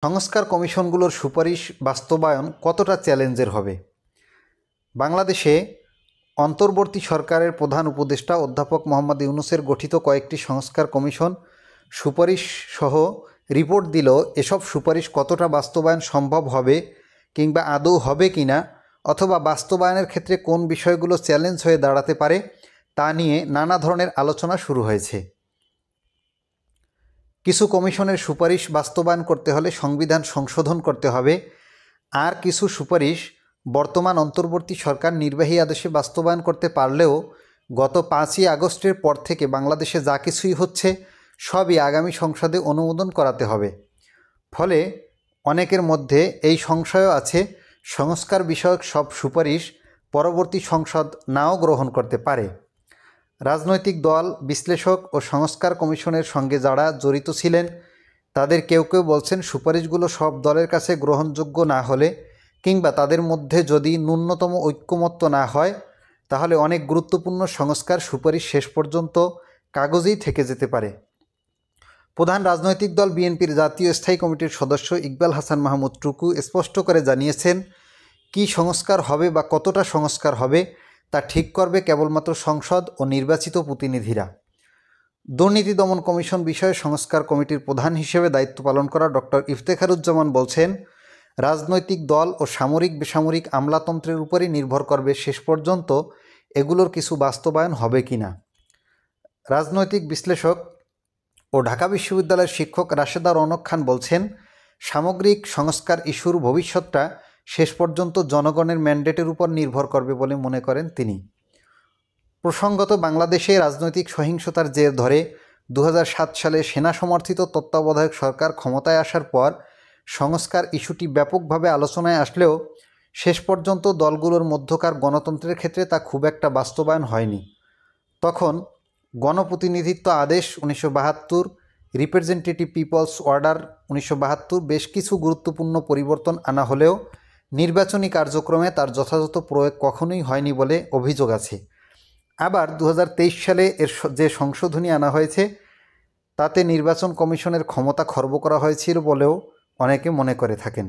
সংস্কার কমিশনগুলোর সুপারিশ বাস্তবায়ন কতটা চ্যালেঞ্জের হবে? বাংলাদেশে অন্তর্বর্তী সরকারের প্রধান উপদেষ্টা অধ্যাপক মোহাম্মদ ইউনূসের গঠিত কয়েকটি সংস্কার কমিশন সুপারিশ সহ রিপোর্ট দিল এসব সুপারিশ কতটা বাস্তবায়ন সম্ভব হবে কিংবা আদৌ হবে কিনা, অথবা বাস্তবায়নের ক্ষেত্রে কোন বিষয়গুলো চ্যালেঞ্জ হয়ে দাঁড়াতে পারে তা নিয়ে নানা ধরনের আলোচনা শুরু হয়েছে। কিছু কমিশনের সুপারিশ বাস্তবায়ন করতে হলে সংবিধান সংশোধন করতে হবে, আর কিছু সুপারিশ বর্তমান অন্তর্বর্তী সরকার নির্বাহী আদেশে বাস্তবায়ন করতে পারলেও গত 5ই আগস্টের পর থেকে বাংলাদেশে যা কিছুই হচ্ছে সবই আগামী সংসদে অনুমোদন করাতে হবে। ফলে অনেকের মধ্যে এই সংশয়ও আছে, সংস্কার বিষয়ক সব সুপারিশ পরবর্তী সংসদ নাও গ্রহণ করতে পারে। রাজনৈতিক দল, বিশ্লেষক ও সংস্কার কমিশনের সঙ্গে যারা জড়িত ছিলেন তাদের কেউ কেউ বলছেন সুপারিশগুলো সব দলের কাছে গ্রহণযোগ্য না হলে কিংবা তাদের মধ্যে যদি ন্যূনতম ঐক্যমত্য না হয় তাহলে অনেক গুরুত্বপূর্ণ সংস্কার সুপারিশ শেষ পর্যন্ত কাগজেই থেকে যেতে পারে। প্রধান রাজনৈতিক দল বিএনপির জাতীয় স্থায়ী কমিটির সদস্য ইকবাল হাসান মাহমুদ টুকু স্পষ্ট করে জানিয়েছেন, কী সংস্কার হবে বা কতটা সংস্কার হবে তা ঠিক করবে কেবলমাত্র সংসদ ও নির্বাচিত প্রতিনিধিরা। দুর্নীতি দমন কমিশন বিষয়ে সংস্কার কমিটির প্রধান হিসেবে দায়িত্ব পালন করা ডক্টর ইফতেখারুজ্জামান বলছেন, রাজনৈতিক দল ও সামরিক বেসামরিক আমলাতন্ত্রের উপরই নির্ভর করবে শেষ পর্যন্ত এগুলোর কিছু বাস্তবায়ন হবে কিনা। রাজনৈতিক বিশ্লেষক ও ঢাকা বিশ্ববিদ্যালয়ের শিক্ষক রাশেদা রৌনক খান বলছেন, সামগ্রিক সংস্কার ইস্যুর ভবিষ্যৎটা শেষ পর্যন্ত জনগণের ম্যান্ডেটের উপর নির্ভর করবে বলে মনে করেন তিনি। প্রসঙ্গত, বাংলাদেশে রাজনৈতিক সহিংসতার জের ধরে 2007 সালে সেনা সমর্থিত তত্ত্বাবধায়ক সরকার ক্ষমতায় আসার পর সংস্কার ইস্যুটি ব্যাপকভাবে আলোচনায় আসলেও শেষ পর্যন্ত দলগুলোর মধ্যকার গণতন্ত্রের ক্ষেত্রে তা খুব একটা বাস্তবায়ন হয়নি। তখন গণপ্রতিনিধিত্ব আদেশ 1972, রিপ্রেজেন্টেটিভ পিপলস অর্ডার 1972 বেশ কিছু গুরুত্বপূর্ণ পরিবর্তন আনা হলেও নির্বাচনী কার্যক্রমে তার যথাযথ প্রয়োগ কখনোই হয়নি বলে অভিযোগ আছে। আবার 2023 সালে এর যে সংশোধনী আনা হয়েছে তাতে নির্বাচন কমিশনের ক্ষমতা খর্ব করা হয়েছিল বলেও অনেকে মনে করে থাকেন।